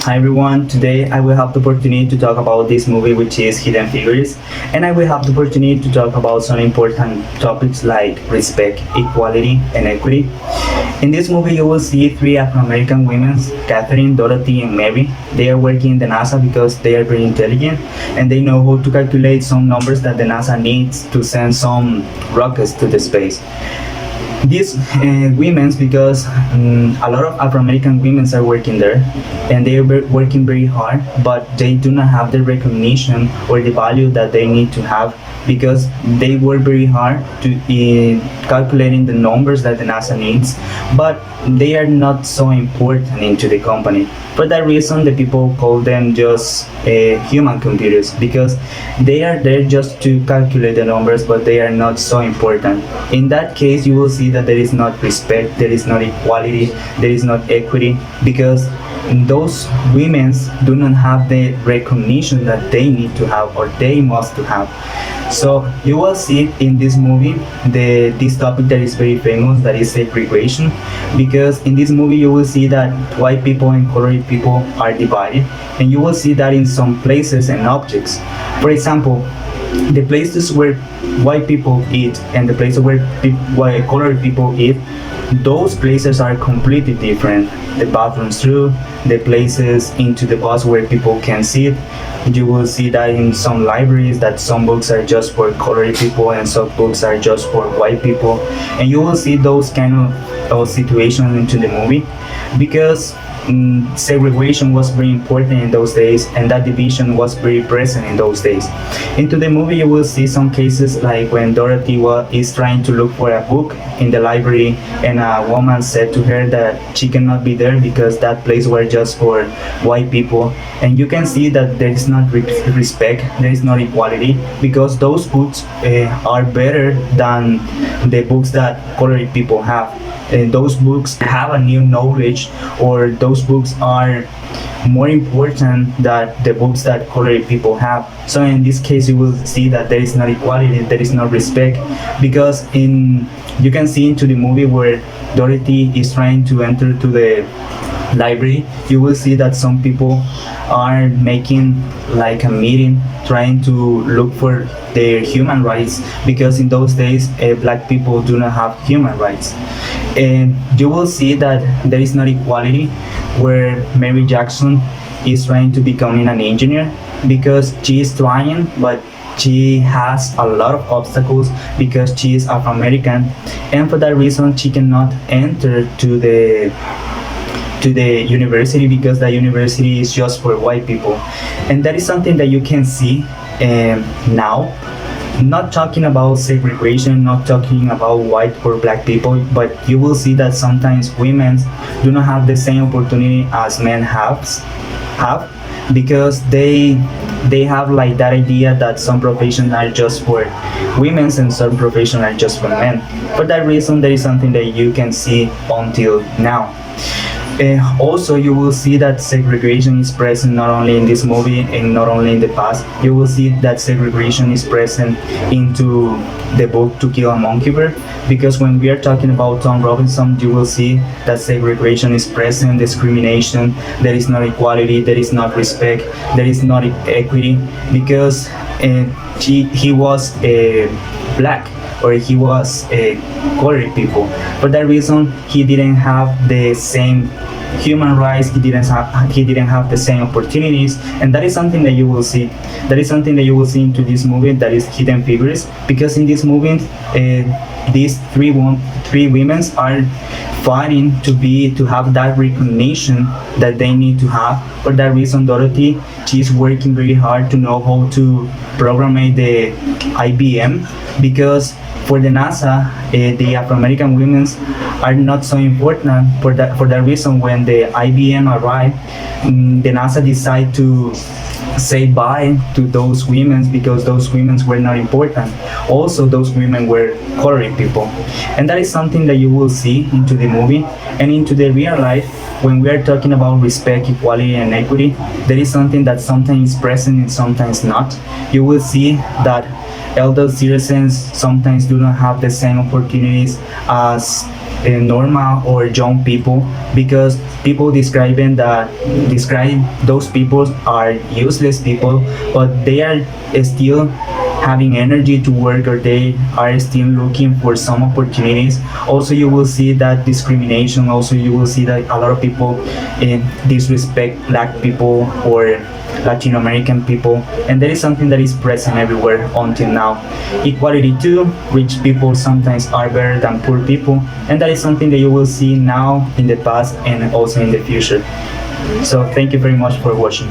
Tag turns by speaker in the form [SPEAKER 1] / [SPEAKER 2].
[SPEAKER 1] Hi everyone, today I will have the opportunity to talk about this movie which is Hidden Figures, and I will have the opportunity to talk about some important topics like respect, equality and equity. In this movie you will see three Afro-American women, Catherine, Dorothy and Mary. They are working in the NASA because they are very intelligent and they know how to calculate some numbers that the NASA needs to send some rockets to the space. These women's because a lot of Afro-American women are working there and they are working very hard, but they do not have the recognition or the value that they need to have because they work very hard to calculating the numbers that the NASA needs, but they are not so important into the company. For that reason, the people call them just human computers because they are there just to calculate the numbers, but they are not so important. In that case, you will see that there is not respect, there is not equality, there is not equity because those women do not have the recognition that they need to have or they must to have. So you will see in this movie this topic that is very famous, that is segregation, because in this movie you will see that white people and colored people are divided, and you will see that in some places and objects. For example, the places where white people eat and the places where colored people eat, those places are completely different. The bathrooms too, the places into the bus where people can sit. You will see that in some libraries that some books are just for colored people and some books are just for white people, and you will see those kind of situations into the movie because segregation was very important in those days and that division was very present in those days. Into the movie you will see some cases like when Dorothy is trying to look for a book in the library and a woman said to her that she cannot be there because that place was just for white people, and you can see that there is not respect, there is not equality because those books are better than the books that colored people have. And those books have a new knowledge, or those books are more important than the books that colored people have. So in this case you will see that there is not equality, there is no respect, because you can see into the movie where Dorothy is trying to enter to the library, you will see that some people are making like a meeting trying to look for their human rights because in those days black people do not have human rights. And you will see that there is not equality where Mary Jackson is trying to become an engineer because she is trying, but she has a lot of obstacles because she is Afro-American, and for that reason she cannot enter to the university because the university is just for white people. And that is something that you can see now, not talking about segregation, not talking about white or black people, but you will see that sometimes women do not have the same opportunity as men have because they have like that idea that some professions are just for women and some professions are just for men. For that reason, there is something that you can see until now. Also, you will see that segregation is present not only in this movie and not only in the past. You will see that segregation is present into the book To Kill a Mockingbird, because when we are talking about Tom Robinson, you will see that segregation is present, discrimination, there is not equality, there is not respect, there is not equity, because he was black or he was colored people. For that reason, he didn't have the same human rights, he didn't have the same opportunities, and that is something that you will see. That is something that you will see into this movie, that is Hidden Figures, because in this movie these three women are fighting to have that recognition that they need to have. For that reason, Dorothy, she's working very hard to know how to program the IBM, because for the NASA, the Afro-American women are not so important. For that reason, when the IBM arrived, the NASA decided to say bye to those women because those women were not important. Also, those women were colored people, and that is something that you will see into the movie and into the real life. When we are talking about respect, equality, and equity, there is something that sometimes is present and sometimes not. You will see that elder citizens sometimes do not have the same opportunities as normal or young people, because people describe those people are useless people, but they are still having energy to work, or they are still looking for some opportunities. Also, you will see that discrimination. Also, you will see that a lot of people disrespect black people or Latin American people, and that is something that is present everywhere until now. Equality too, rich people sometimes are better than poor people, and that is something that you will see now, in the past, and also in the future. So thank you very much for watching.